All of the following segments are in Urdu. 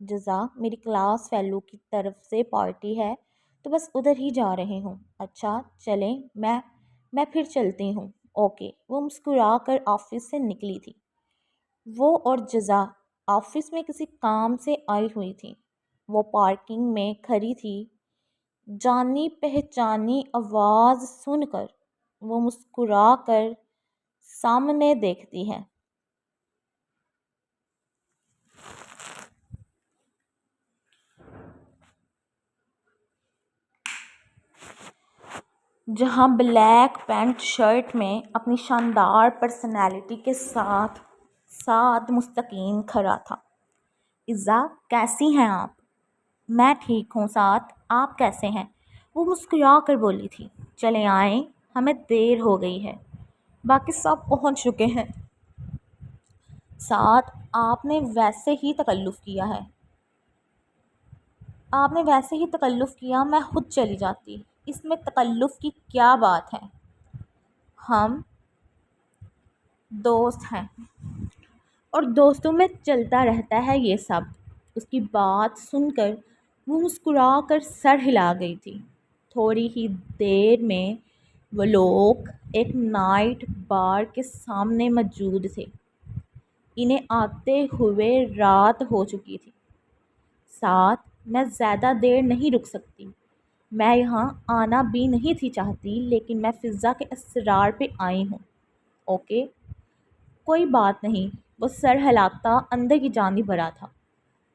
جزا میری کلاس فیلو کی طرف سے پارٹی ہے تو بس ادھر ہی جا رہی ہوں۔ اچھا چلیں، میں پھر چلتی ہوں۔ اوکے۔ وہ مسکرا کر آفس سے نکلی تھی۔ وہ اور جزا آفس میں کسی کام سے آئی ہوئی تھی۔ وہ پارکنگ میں کھڑی تھی۔ جانی پہچانی آواز سن کر وہ مسکرا کر سامنے دیکھتی ہے۔ جہاں بلیک پینٹ شرٹ میں اپنی شاندار پرسنالٹی کے ساتھ مستقیم کھڑا تھا۔ عزا کیسی ہیں آپ؟ میں ٹھیک ہوں ساتھ، آپ کیسے ہیں؟ وہ مسکرا کر بولی تھی۔ چلے آئیں، ہمیں دیر ہو گئی ہے، باقی سب پہنچ چکے ہیں۔ ساتھ آپ نے ویسے ہی تکلف کیا، میں خود چلی جاتی، اس میں تکلف کی کیا بات ہے؟ ہم دوست ہیں اور دوستوں میں چلتا رہتا ہے یہ سب۔ اس کی بات سن کر وہ مسکرا کر سر ہلا گئی تھی۔ تھوڑی ہی دیر میں وہ لوگ ایک نائٹ بار کے سامنے موجود تھے۔ انہیں آتے ہوئے رات ہو چکی تھی۔ ساتھ میں زیادہ دیر نہیں رک سکتی، میں یہاں آنا بھی نہیں تھی چاہتی، لیکن میں فضا کے اصرار پہ آئی ہوں۔ اوکے کوئی بات نہیں۔ وہ سر ہلاتا اندر کی جانب بڑھا تھا۔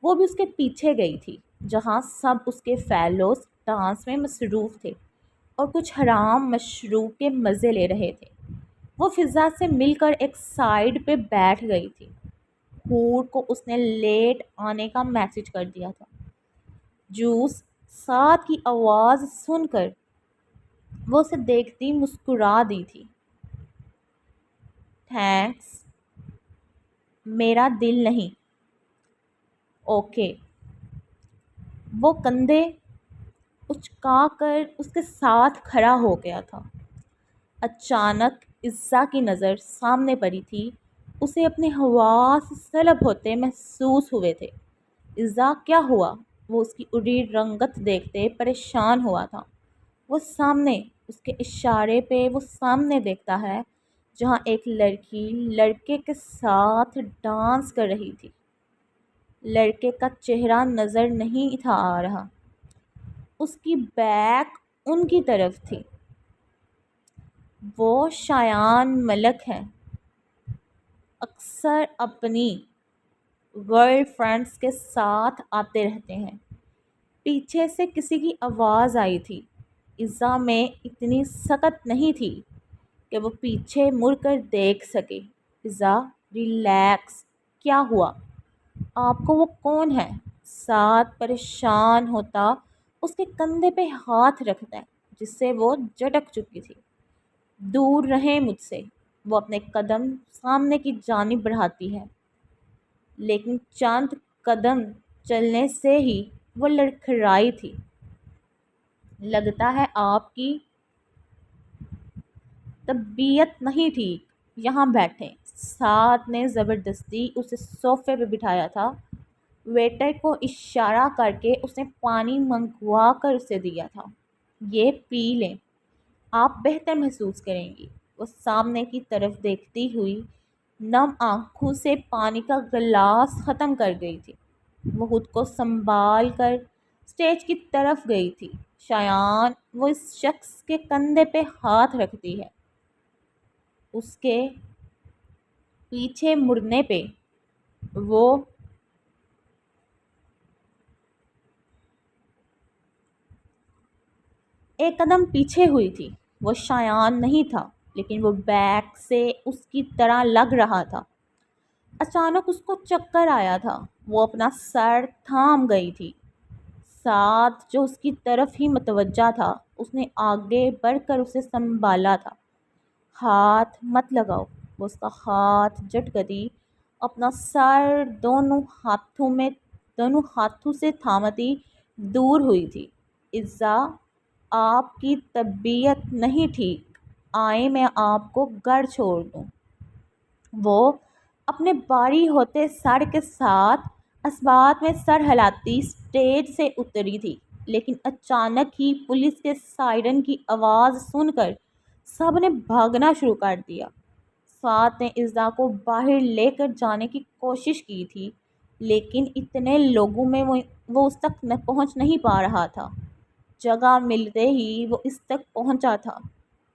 وہ بھی اس کے پیچھے گئی تھی، جہاں سب اس کے فیلوز ڈانس میں مصروف تھے اور کچھ حرام مشروب کے مزے لے رہے تھے۔ وہ فضا سے مل کر ایک سائڈ پہ بیٹھ گئی تھی۔ حور کو اس نے لیٹ آنے کا میسج کر دیا تھا۔ جوس ساتھ کی آواز سن کر وہ اسے دیکھتی مسکرا دی تھی۔ تھینکس، میرا دل نہیں۔ اوکے۔ وہ کندھے اچکا کر اس کے ساتھ کھڑا ہو گیا تھا۔ اچانک عزا کی نظر سامنے پڑی تھی۔ اسے اپنے حواس سلب ہوتے محسوس ہوئے تھے۔ عزا کیا ہوا؟ وہ اس کی اڑی رنگت دیکھتے پریشان ہوا تھا۔ وہ سامنے، اس کے اشارے پہ وہ سامنے دیکھتا ہے جہاں ایک لڑکی لڑکے کے ساتھ ڈانس کر رہی تھی۔ لڑکے کا چہرہ نظر نہیں تھا آ رہا، اس کی بیک ان کی طرف تھی۔ وہ شایان ملک ہے، اکثر اپنی گرل فرینڈز کے ساتھ آتے رہتے ہیں۔ پیچھے سے کسی کی آواز آئی تھی۔ عزا میں اتنی سکت نہیں تھی کہ وہ پیچھے مڑ کر دیکھ سکے۔ عزا ریلیکس، کیا ہوا؟ آپ کو وہ کون ہے؟ ساتھ پریشان ہوتا اس کے کندھے پہ ہاتھ رکھتا ہے جس سے وہ جھٹک چکی تھی۔ دور رہیں مجھ سے۔ وہ اپنے قدم سامنے کی جانب بڑھاتی ہے، لیکن چند قدم چلنے سے ہی وہ لڑکھڑائی تھی۔ لگتا ہے آپ کی طبیعت نہیں ٹھیک، یہاں بیٹھیں۔ ساتھ نے زبردستی اسے صوفے پہ بٹھایا تھا۔ ویٹر کو اشارہ کر کے اس نے پانی منگوا کر اسے دیا تھا۔ یہ پی لیں، آپ بہتر محسوس کریں گی۔ وہ سامنے کی طرف دیکھتی ہوئی نم آنکھوں سے پانی کا گلاس ختم کر گئی تھی۔ وہ خود کو سنبھال کر اسٹیج کی طرف گئی تھی۔ شایان، وہ اس شخص کے کندھے پہ ہاتھ رکھتی ہے۔ اس کے پیچھے مڑنے پہ وہ ایک قدم پیچھے ہوئی تھی۔ وہ شایان نہیں تھا، لیکن وہ بیک سے اس کی طرح لگ رہا تھا۔ اچانک اس کو چکر آیا تھا۔ وہ اپنا سر تھام گئی تھی۔ ساتھ جو اس کی طرف ہی متوجہ تھا، اس نے آگے بڑھ کر اسے سنبھالا تھا۔ ہاتھ مت لگاؤ۔ وہ اس کا ہاتھ جھٹکتی اپنا سر دونوں ہاتھوں سے تھامتی دور ہوئی تھی۔ عزا، آپ کی طبیعت نہیں ٹھیک، آئیں میں آپ کو گھر چھوڑ دوں۔ وہ اپنے باری ہوتے سر کے ساتھ اسبات میں سر ہلاتی اسٹیج سے اتری تھی، لیکن اچانک ہی پولیس کے سائرن کی آواز سن کر سب نے بھاگنا شروع کر دیا۔ سعاد نے عزا کو باہر لے کر جانے کی کوشش کی تھی، لیکن اتنے لوگوں میں وہ اس تک پہنچ نہیں پا رہا تھا۔ جگہ ملتے ہی وہ اس تک پہنچا تھا،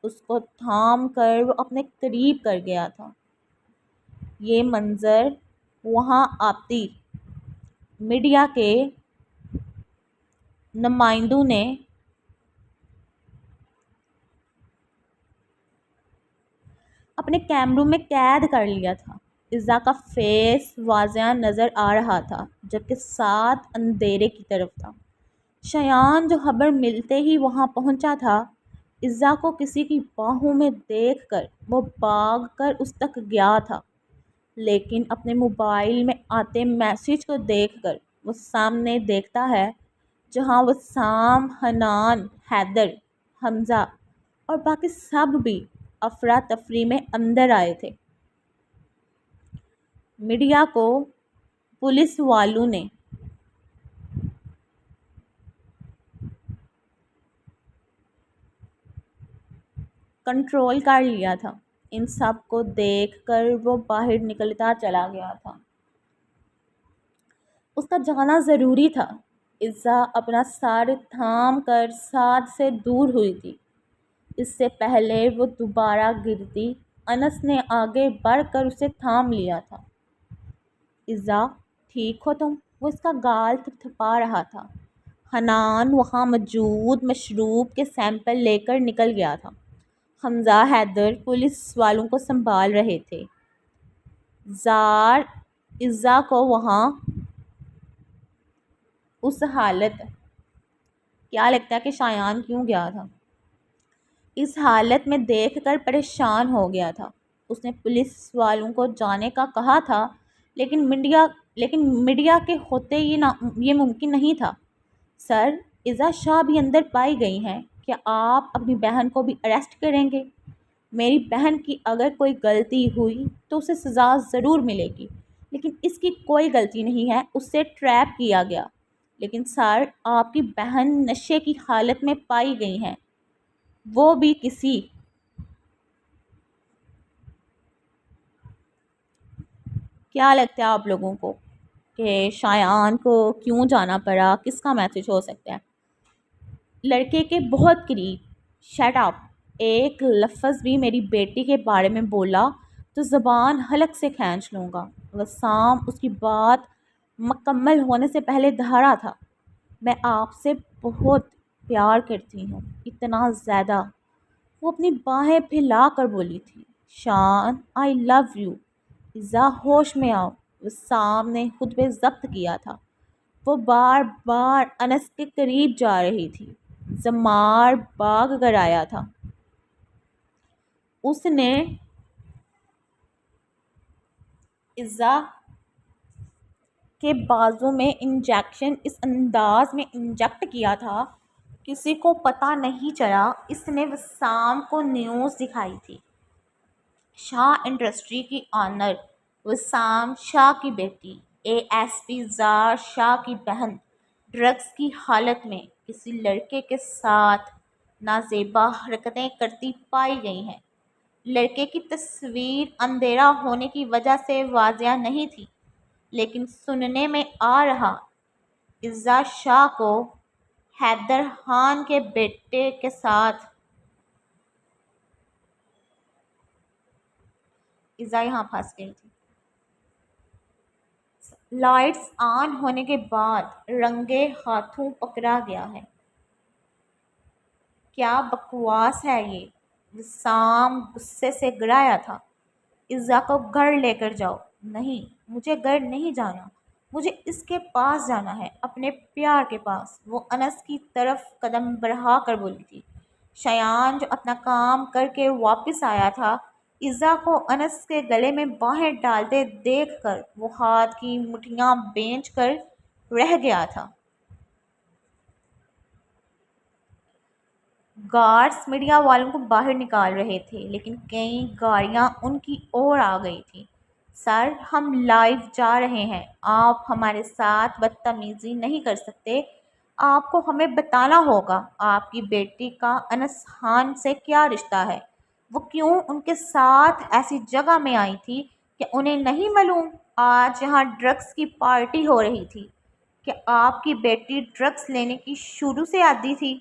اس کو تھام کر وہ اپنے قریب کر گیا تھا۔ یہ منظر وہاں آتی میڈیا کے نمائندوں نے اپنے کیمروں میں قید کر لیا تھا۔ عزا کا فیس واضح نظر آ رہا تھا، جبکہ ساتھ اندھیرے کی طرف تھا۔ شایان جو خبر ملتے ہی وہاں پہنچا تھا، عزا کو کسی کی باہوں میں دیکھ کر وہ بھاگ کر اس تک گیا تھا، لیکن اپنے موبائل میں آتے میسج کو دیکھ کر وہ سامنے دیکھتا ہے، جہاں وسام، حنان، حیدر، حمزہ اور باقی سب بھی افراتفری میں اندر آئے تھے۔ میڈیا کو پولیس والوں نے کنٹرول کر لیا تھا۔ ان سب کو دیکھ کر وہ باہر نکلتا چلا گیا تھا۔ اس کا جانا ضروری تھا۔ عزا اپنا سر تھام کر سعد سے دور ہوئی تھی۔ اس سے پہلے وہ دوبارہ گرتی، انس نے آگے بڑھ کر اسے تھام لیا تھا۔ عزا، ٹھیک ہو تم؟ وہ اس کا گال تھپتھپا رہا تھا۔ حنان وہاں موجود مشروب کے سیمپل لے کر نکل گیا تھا۔ حمزہ، حیدر پولیس والوں کو سنبھال رہے تھے۔ زار عزا کو وہاں اس حالت کیا لگتا ہے کہ شایان کیوں گیا تھا؟ اس حالت میں دیکھ کر پریشان ہو گیا تھا۔ اس نے پولیس والوں کو جانے کا کہا تھا، لیکن میڈیا کے ہوتے یہ ممکن نہیں تھا۔ سر، عزا شاہ بھی اندر پائی گئی ہیں، کیا آپ اپنی بہن کو بھی اریسٹ کریں گے؟ میری بہن کی اگر کوئی غلطی ہوئی تو اسے سزا ضرور ملے گی، لیکن اس کی کوئی غلطی نہیں ہے، اس سے ٹریپ کیا گیا۔ لیکن سر، آپ کی بہن نشے کی حالت میں پائی گئی ہیں، وہ بھی کسی کیا لگتا ہے آپ لوگوں کو کہ شایان کو کیوں جانا پڑا؟ کس کا میسج ہو سکتا ہے؟ لڑکے کے بہت قریب۔ Shut up! ایک لفظ بھی میری بیٹی کے بارے میں بولا تو زبان حلق سے کھینچ لوں گا۔ وسام اس کی بات مکمل ہونے سے پہلے دھارا تھا۔ میں آپ سے بہت پیار کرتی ہوں، اتنا زیادہ۔ وہ اپنی باہیں پھیلا کر بولی تھی۔ شان، آئی لو یو۔ عزا، ہوش میں آؤ۔ وسام نے خود پہ ضبط کیا تھا۔ وہ بار بار انس کے قریب جا رہی تھی۔ زمار بھاگ کر آیا تھا۔ اس نے عزا کے بازو میں انجیکشن اس انداز میں انجیکٹ کیا تھا، کسی کو پتہ نہیں چلا۔ اس نے وسام کو نیوز دکھائی تھی۔ شاہ انڈسٹری کی آنر وسام شاہ کی بیٹی، اے ایس پی زار شاہ کی بہن، ڈرگز کی حالت میں کسی لڑکے کے ساتھ نازیبا حرکتیں کرتی پائی گئی ہیں۔ لڑکے کی تصویر اندھیرا ہونے کی وجہ سے واضح نہیں تھی، لیکن سننے میں آ رہا عزا شاہ کو حیدر خان کے بیٹے کے ساتھ عزا یہاں پھنس گئی تھی۔ لائٹس آن ہونے کے بعد رنگے ہاتھوں پکڑا گیا ہے۔ کیا بکواس ہے یہ؟ وسام غصے سے گرایا تھا۔ عزا کو گھر لے کر جاؤ۔ نہیں، مجھے گھر نہیں جانا، مجھے اس کے پاس جانا ہے، اپنے پیار کے پاس۔ وہ انس کی طرف قدم بڑھا کر بولی تھی۔ شایان جو اپنا کام کر کے واپس آیا تھا، عزا کو انس کے گلے میں باہیں ڈالتے دیکھ کر وہ ہاتھ کی مٹھیاں بھینچ کر رہ گیا تھا۔ گارڈز میڈیا والوں کو باہر نکال رہے تھے، لیکن کئی گاڑیاں ان کی اور آ گئی تھیں۔ سر ہم لائیو جا رہے ہیں، آپ ہمارے ساتھ بدتمیزی نہیں کر سکتے۔ آپ کو ہمیں بتانا ہوگا آپ کی بیٹی کا انس خان سے کیا رشتہ ہے، وہ کیوں ان کے ساتھ ایسی جگہ میں آئی تھی کہ انہیں نہیں معلوم آج یہاں ڈرگس کی پارٹی ہو رہی تھی؟ کہ آپ کی بیٹی ڈرگس لینے کی شروع سے عادی تھی؟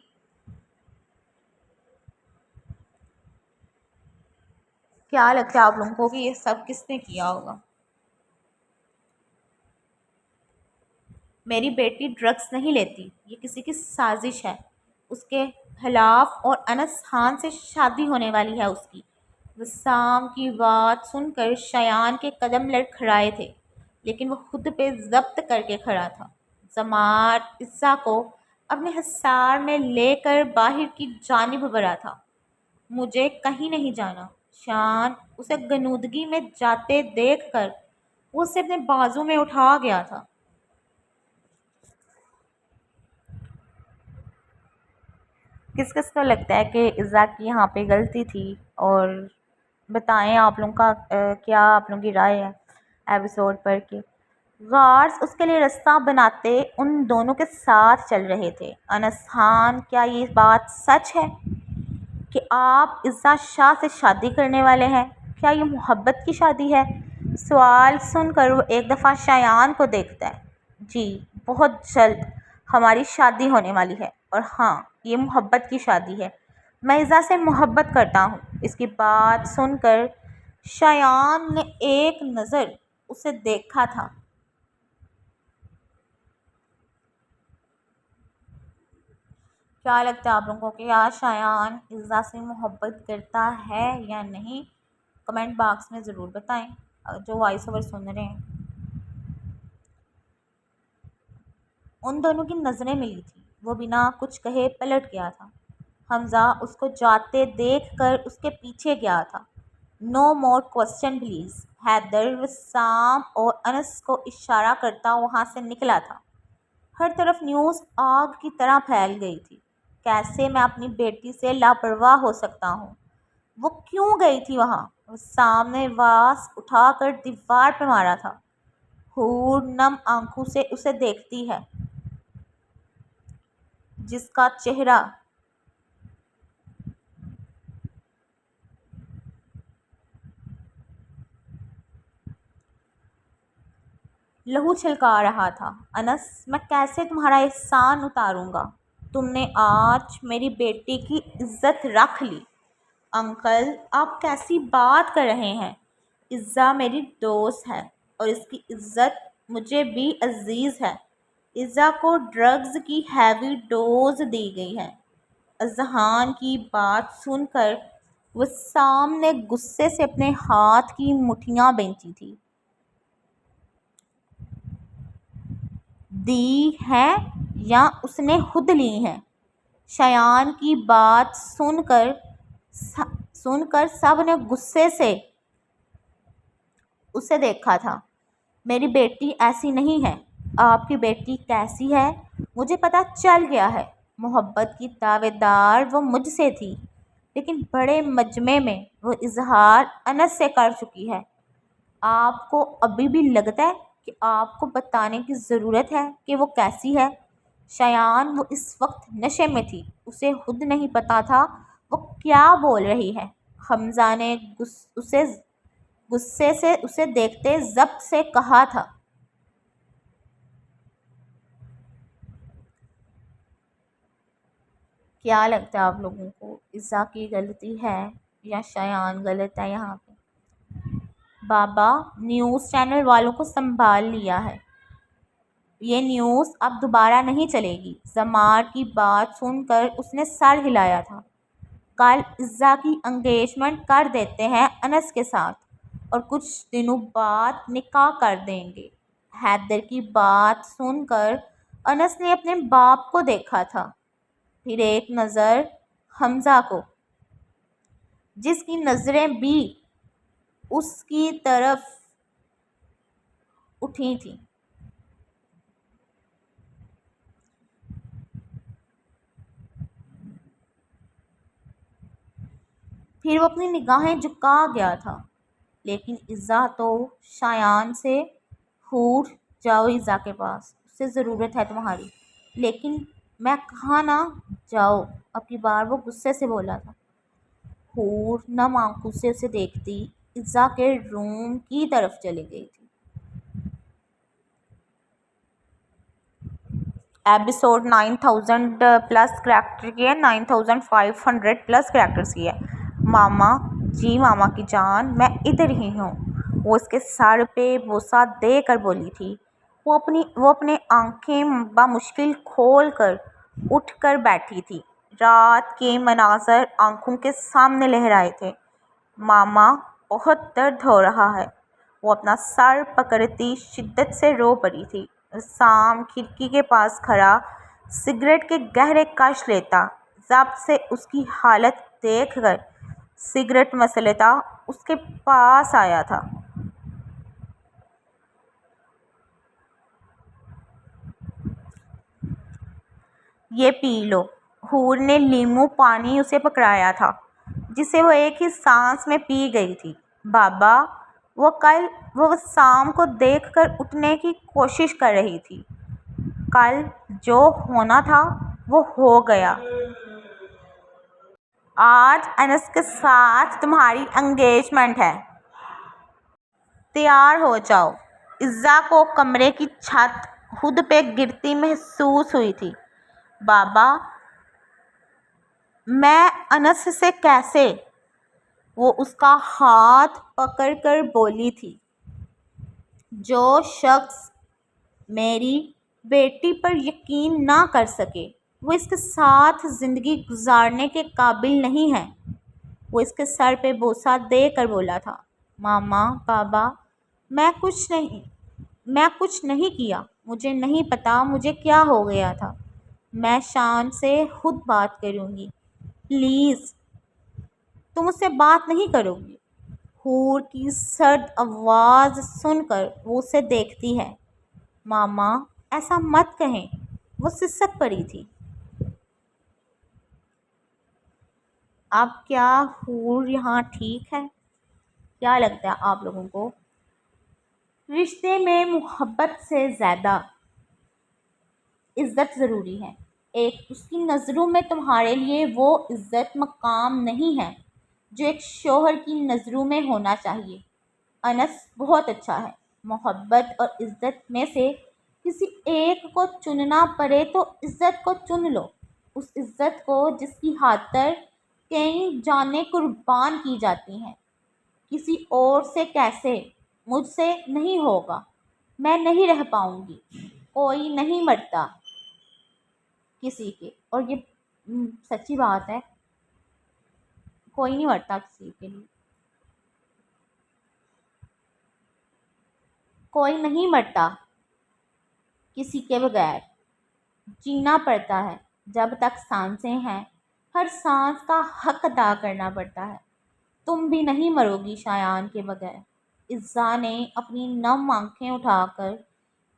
کیا لگتا ہے آپ لوگوں کو کہ یہ سب کس نے کیا ہوگا؟ میری بیٹی ڈرگس نہیں لیتی، یہ کسی کی سازش ہے اس کے خلاف، اور انس خان سے شادی ہونے والی ہے اس کی۔ وسام کی بات سن کر شایان کے قدم لڑکھڑائے تھے، لیکن وہ خود پہ ضبط کر کے کھڑا تھا۔ زمار عزا کو اپنے حصار میں لے کر باہر کی جانب بڑھا تھا۔ مجھے کہیں نہیں جانا۔ شان اسے غنودگی میں جاتے دیکھ کر وہ اسے اپنے بازو میں اٹھا گیا تھا۔ کس کس کو لگتا ہے کہ عزا کی یہاں پہ غلطی تھی؟ اور بتائیں آپ لوگوں کا کیا آپ لوگوں کی رائے ہے ایپیسوڈ پر کے؟ غارز اس کے لیے رستہ بناتے ان دونوں کے ساتھ چل رہے تھے۔ انس خان، کیا یہ بات سچ ہے کہ آپ عزا شاہ سے شادی کرنے والے ہیں؟ کیا یہ محبت کی شادی ہے؟ سوال سن کر وہ ایک دفعہ شایان کو دیکھتا ہے۔ جی بہت جلد ہماری شادی ہونے والی ہے، اور ہاں یہ محبت کی شادی ہے، میں عزا سے محبت کرتا ہوں۔ اس کی بات سن کر شایان نے ایک نظر اسے دیکھا تھا۔ کیا لگتا ہے آپ لوگوں کو کہ آج شایان عزا سے محبت کرتا ہے یا نہیں؟ کمنٹ باکس میں ضرور بتائیں جو وائس اوور سن رہے ہیں۔ ان دونوں کی نظریں ملی تھی، وہ بنا کچھ کہے پلٹ گیا تھا۔ حمزہ اس کو جاتے دیکھ کر اس کے پیچھے گیا تھا۔ نو مور کوسچن پلیز۔ حیدر وسام اور انس کو اشارہ کرتا وہاں سے نکلا تھا۔ ہر طرف نیوز آگ کی طرح پھیل گئی تھی۔ کیسے میں اپنی بیٹی سے لاپرواہ ہو سکتا ہوں؟ وہ کیوں گئی تھی وہاں؟ وسام نے واس اٹھا کر دیوار پہ مارا تھا۔ حور نم آنکھوں سے اسے دیکھتی ہے، جس کا چہرہ لہو چھلکا رہا تھا۔ انس، میں کیسے تمہارا احسان اتاروں گا؟ تم نے آج میری بیٹی کی عزت رکھ لی۔ انکل آپ کیسی بات کر رہے ہیں؟ عزا میری دوست ہے اور اس کی عزت مجھے بھی عزیز ہے۔ عزا کو ڈرگز کی ہیوی ڈوز دی گئی ہے۔ اذہان کی بات سن کر وسام نے غصے سے اپنے ہاتھ کی مٹھیاں بینچی تھی۔ دی ہیں یا اس نے خود لی ہیں؟ شایان کی بات سن کر سب نے غصے سے اسے دیکھا تھا۔ میری بیٹی ایسی نہیں ہے۔ آپ کی بیٹی کیسی ہے مجھے پتہ چل گیا ہے۔ محبت کی دعوے دار وہ مجھ سے تھی، لیکن بڑے مجمع میں وہ اظہار انس سے کر چکی ہے۔ آپ کو ابھی بھی لگتا ہے کہ آپ کو بتانے کی ضرورت ہے کہ وہ کیسی ہے؟ شایان، وہ اس وقت نشے میں تھی، اسے خود نہیں پتا تھا وہ کیا بول رہی ہے۔ حمزہ نے غصے سے اسے دیکھتے ضبط سے کہا تھا۔ کیا لگتا ہے آپ لوگوں کو عزا کی غلطی ہے یا شایان غلط ہے یہاں پہ؟ بابا نیوز چینل والوں کو سنبھال لیا ہے، یہ نیوز اب دوبارہ نہیں چلے گی۔ زمار کی بات سن کر اس نے سر ہلایا تھا۔ کل عزا کی انگیجمنٹ کر دیتے ہیں انس کے ساتھ، اور کچھ دنوں بعد نکاح کر دیں گے۔ حیدر کی بات سن کر انس نے اپنے باپ کو دیکھا تھا، پھر ایک نظر حمزہ کو، جس کی نظریں بھی اس کی طرف اٹھی تھیں۔ پھر وہ اپنی نگاہیں جھکا گیا تھا، لیکن عزا تو شایان سے حور جاؤ عزا کے پاس، اسے ضرورت ہے تمہاری۔ لیکن میں کہاں نہ جاؤ، اپنی بار وہ غصے سے بولا تھا۔ حور نم آنکھوں سے اسے دیکھتی عزا کے روم کی طرف چلی گئی تھی۔ ایپیسوڈ 9000 پلس کریکٹر کی ہے، 9500 پلس کریکٹرز کی ہے۔ ماما جی ماما کی جان میں ادھر ہی ہوں، وہ اس کے سر پہ بوسہ دے کر بولی تھی۔ وہ اپنے آنکھیں بمشکل کھول کر اٹھ کر بیٹھی تھی۔ رات کے مناظر آنکھوں کے سامنے لہرائے تھے۔ ماما بہت درد ہو رہا ہے، وہ اپنا سر پکڑتی شدت سے رو پڑی تھی۔ سام کھڑکی کے پاس کھڑا سگریٹ کے گہرے کش لیتا، ضبط سے اس کی حالت دیکھ کر سگریٹ مسلتا اس کے پاس آیا تھا۔ یہ پی لو۔ حور نے لیموں پانی اسے پکڑایا تھا جسے وہ ایک ہی سانس میں پی گئی تھی۔ بابا وہ سام کو دیکھ کر اٹھنے کی کوشش کر رہی تھی۔ کل جو ہونا تھا وہ ہو گیا۔ آج انس کے ساتھ تمہاری انگیجمنٹ ہے، تیار ہو جاؤ۔ عزا کو کمرے کی چھت خود پہ گرتی محسوس ہوئی تھی۔ بابا میں انس سے کیسے؟ وہ اس کا ہاتھ پکڑ کر بولی تھی۔ جو شخص میری بیٹی پر یقین نہ کر سکے وہ اس کے ساتھ زندگی گزارنے کے قابل نہیں ہے، وہ اس کے سر پہ بوسہ دے کر بولا تھا۔ ماما بابا میں کچھ نہیں کیا، مجھے نہیں پتا مجھے کیا ہو گیا تھا، میں شان سے خود بات کروں گی، پلیز تم اس سے بات نہیں کرو گی؟ حور کی سرد آواز سن کر وہ اسے دیکھتی ہے۔ ماما ایسا مت کہیں، وہ سسک پڑی تھی۔ اب کیا حور یہاں ٹھیک ہے؟ کیا لگتا ہے آپ لوگوں کو؟ رشتے میں محبت سے زیادہ عزت ضروری ہے۔ اس کی نظروں میں تمہارے لیے وہ عزت مقام نہیں ہے جو ایک شوہر کی نظروں میں ہونا چاہیے۔ انس بہت اچھا ہے، محبت اور عزت میں سے کسی ایک کو چننا پڑے تو عزت کو چن لو، اس عزت کو جس کی خاطر کئی جانیں قربان کی جاتی ہیں۔ کسی اور سے کیسے؟ مجھ سے نہیں ہوگا، میں نہیں رہ پاؤں گی۔ کوئی نہیں مرتا کسی کے، اور یہ سچی بات ہے، کوئی نہیں مرتا کسی کے لیے، کوئی نہیں مرتا کسی کے بغیر، جینا پڑتا ہے جب تک سانسیں ہیں، ہر سانس کا حق ادا کرنا پڑتا ہے۔ تم بھی نہیں مرو گی شایان کے بغیر۔ عزا نے اپنی نم آنکھیں اٹھا کر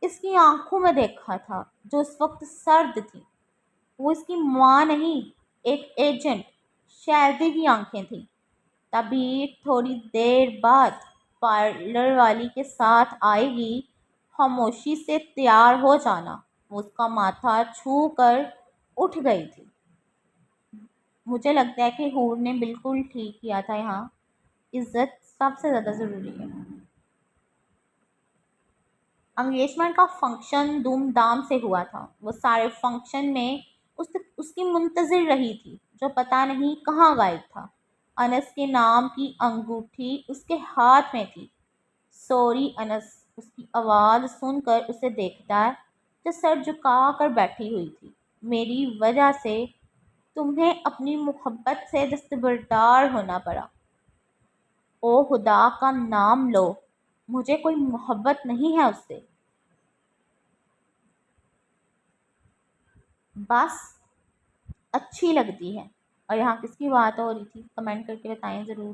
اس کی آنکھوں میں دیکھا تھا جو اس وقت سرد تھی۔ وہ اس کی ماں نہیں، ایک ایجنٹ شیلڈی کی آنکھیں تھیں۔ تبھی تھوڑی دیر بعد پارلر والی کے ساتھ آئے گی، خاموشی سے تیار ہو جانا۔ وہ اس کا ماتھا چھو کر اٹھ گئی تھی۔ مجھے لگتا ہے کہ حور نے بالکل ٹھیک کیا تھا، یہاں عزت سب سے زیادہ ضروری ہے۔ انگیجمنٹ کا فنکشن دھوم دھام سے ہوا تھا۔ وہ سارے فنکشن میں اس کی منتظر رہی تھی جو پتہ نہیں کہاں غائب تھا۔ انس کے نام کی انگوٹھی اس کے ہاتھ میں تھی۔ سوری انس، اس کی آواز سن کر اسے دیکھتا ہے جو سر جھکا کر بیٹھی ہوئی تھی۔ میری وجہ سے تمہیں اپنی محبت سے دستبردار ہونا پڑا۔ او خدا کا نام لو، مجھے کوئی محبت نہیں ہے اس سے، بس اچھی لگتی ہے۔ اور یہاں کس کی بات ہو رہی تھی؟ کمنٹ کر کے بتائیں ضرور۔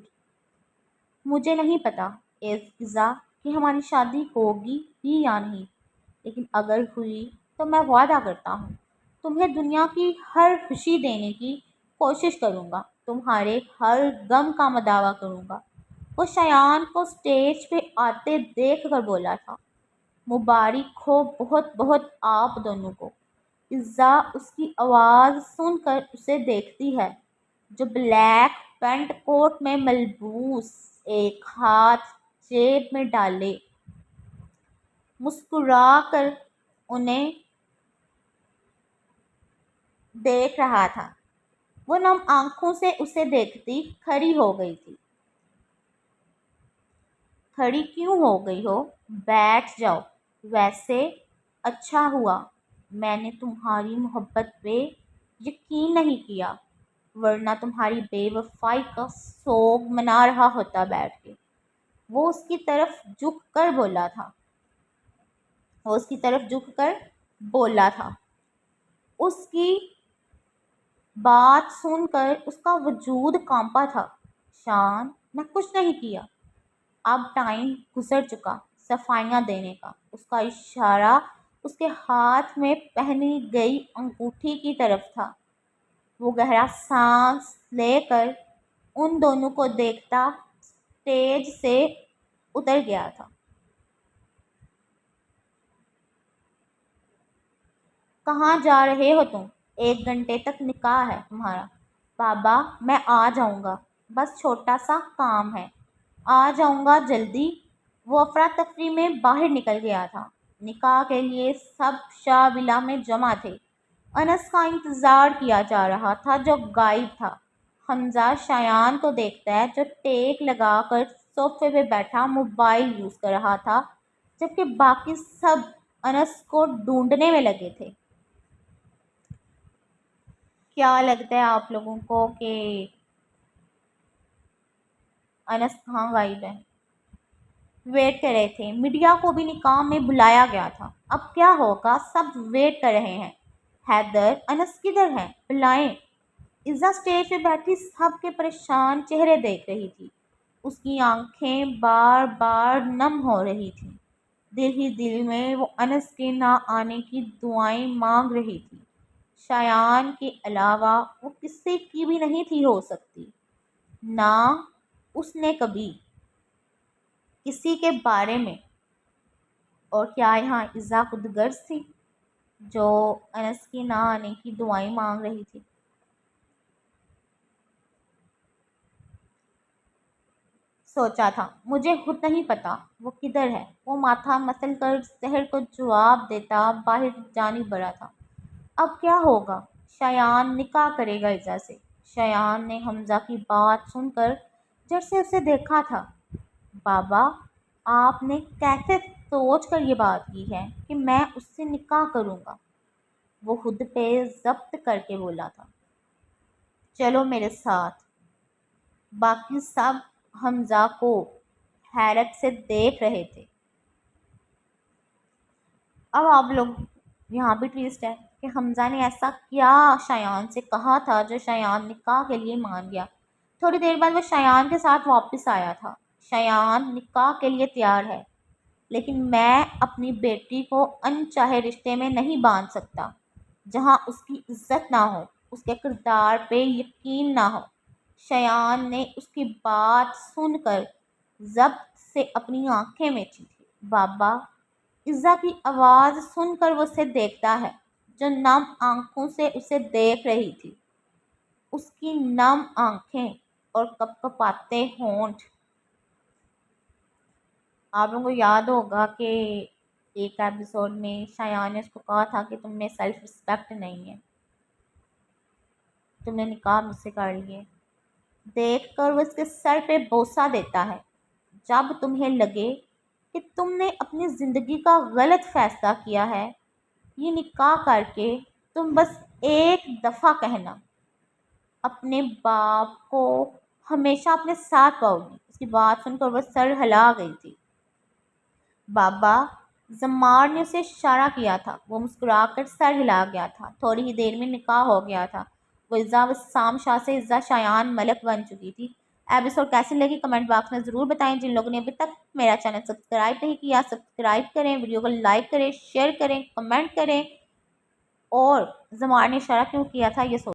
مجھے نہیں پتا عزا کہ ہماری شادی ہوگی ہی یا نہیں، لیکن اگر ہوئی تو میں وعدہ کرتا ہوں تمہیں دنیا کی ہر خوشی دینے کی کوشش کروں گا، تمہارے ہر غم کا مداوع کروں گا۔ وہ شایان کو اسٹیج پہ آتے دیکھ کر بولا تھا، مبارک ہو بہت بہت آپ دونوں کو۔ عزا اس کی آواز سن کر اسے دیکھتی ہے، جو بلیک پینٹ کوٹ میں ملبوس، ایک ہاتھ جیب میں ڈالے مسکرا کر انہیں دیکھ رہا تھا۔ وہ نم آنکھوں سے اسے دیکھتی کھڑی ہو گئی تھی۔ کھڑی کیوں ہو گئی ہو؟ بیٹھ جاؤ۔ ویسے اچھا ہوا میں نے تمہاری محبت پہ یقین نہیں کیا، ورنہ تمہاری بے وفائی کا سوگ منا رہا ہوتا بیٹھ کے۔ وہ اس کی طرف جھک کر بولا تھا۔ اس کی بات سن کر اس کا وجود کانپا تھا۔ شان، میں کچھ نہیں کیا۔ اب ٹائم گزر چکا صفائیاں دینے کا۔ اس کا اشارہ اس کے ہاتھ میں پہنی گئی انگوٹھی کی طرف تھا۔ وہ گہرا سانس لے کر ان دونوں کو دیکھتا اسٹیج سے اتر گیا تھا۔ کہاں جا رہے ہو تم؟ 1 گھنٹے تک نکاح ہے تمہارا۔ بابا میں آ جاؤں گا، بس چھوٹا سا کام ہے، آ جاؤں گا جلدی۔ وہ افراتفری میں باہر نکل گیا تھا۔ نکاح کے لیے سب شاہ ولا میں جمع تھے۔ انس کا انتظار کیا جا رہا تھا جو غائب تھا۔ حمزہ شایان کو دیکھتا ہے جو ٹیک لگا کر صوفے پہ بیٹھا موبائل یوز کر رہا تھا، جبکہ باقی سب انس کو ڈھونڈنے میں لگے تھے۔ کیا لگتا ہے آپ لوگوں کو کہ انس کہاں غائب ہے؟ ویٹ کر رہے تھے، میڈیا کو بھی نکاح میں بلایا گیا تھا۔ اب کیا ہوگا؟ سب ویٹ کر رہے ہیں۔ حیدر، انس کدھر ہے؟ بلائیں۔ عزا اسٹیج پہ بیٹھی سب کے پریشان چہرے دیکھ رہی تھی۔ اس کی آنکھیں بار بار نم ہو رہی تھیں۔ دل ہی دل میں وہ انس کے نہ آنے کی دعائیں مانگ رہی تھی۔ شایان کے علاوہ وہ کسی کی بھی نہیں تھی ہو سکتی۔ نہ اس نے کبھی کسی کے بارے میں۔ اور کیا یہاں عزا خود غرض تھی جو انس کی نہ آنے کی دعائیں مانگ رہی تھی؟ سوچا تھا، مجھے خود نہیں پتا وہ کدھر ہے۔ وہ ماتھا مسل کر سحر کو جواب دیتا باہر جانب بڑھا تھا۔ اب کیا ہوگا؟ شایان نکاح کرے گا عزا سے۔ شایان نے حمزہ کی بات سن کر جھٹ سے اسے دیکھا تھا۔ بابا، آپ نے کیسے سوچ کر یہ بات کی ہے کہ میں اس سے نکاح کروں گا؟ وہ خود پہ ضبط کر کے بولا تھا۔ چلو میرے ساتھ۔ باقی سب حمزہ کو حیرت سے دیکھ رہے تھے۔ اب آپ لوگ یہاں بھی ٹویسٹ ہے کہ حمزہ نے ایسا کیا شایان سے کہا تھا جو شایان نکاح کے لیے مان گیا۔ تھوڑی دیر بعد وہ شایان کے ساتھ واپس آیا تھا۔ شایان نکاح کے لیے تیار ہے، لیکن میں اپنی بیٹی کو انچاہے رشتے میں نہیں باندھ سکتا جہاں اس کی عزت نہ ہو، اس کے کردار پہ یقین نہ ہو۔ شایان نے اس کی بات سن کر ضبط سے اپنی آنکھیں مینچی تھی۔ بابا، عزا کی آواز سن کر وہ اسے دیکھتا ہے جو نم آنکھوں سے اسے دیکھ رہی تھی۔ اس کی نم آنکھیں اور کپکپاتے ہونٹ۔ آپ لوگوں کو یاد ہوگا کہ ایک ایپیسوڈ میں شایان نے اس کو کہا تھا کہ تم میں سیلف رسپیکٹ نہیں ہے، تم نے نکاح مجھ سے کر لیے۔ دیکھ کر وہ اس کے سر پہ بوسہ دیتا ہے۔ جب تمہیں لگے کہ تم نے اپنی زندگی کا غلط فیصلہ کیا ہے، یہ نکاح کر کے تم بس ایک دفعہ کہنا، اپنے باپ کو ہمیشہ اپنے ساتھ پاؤ گی۔ اس کی بات سن کر وہ سر ہلا گئی تھی۔ بابا، زمار نے اسے اشارہ کیا تھا۔ وہ مسکرا کر سر ہلا گیا تھا۔ تھوڑی ہی دیر میں نکاح ہو گیا تھا۔ وہ عزا وسام شاہ سے عزا شایان ملک بن چکی تھی۔ ایپیسوڈ کیسی لگی کمنٹ باکس میں ضرور بتائیں۔ جن لوگوں نے ابھی تک میرا چینل سبسکرائب نہیں کیا، سبسکرائب کریں، ویڈیو کو لائک کریں، شیئر کریں، کمنٹ کریں، اور زمار نے اشارہ کیوں کیا تھا یہ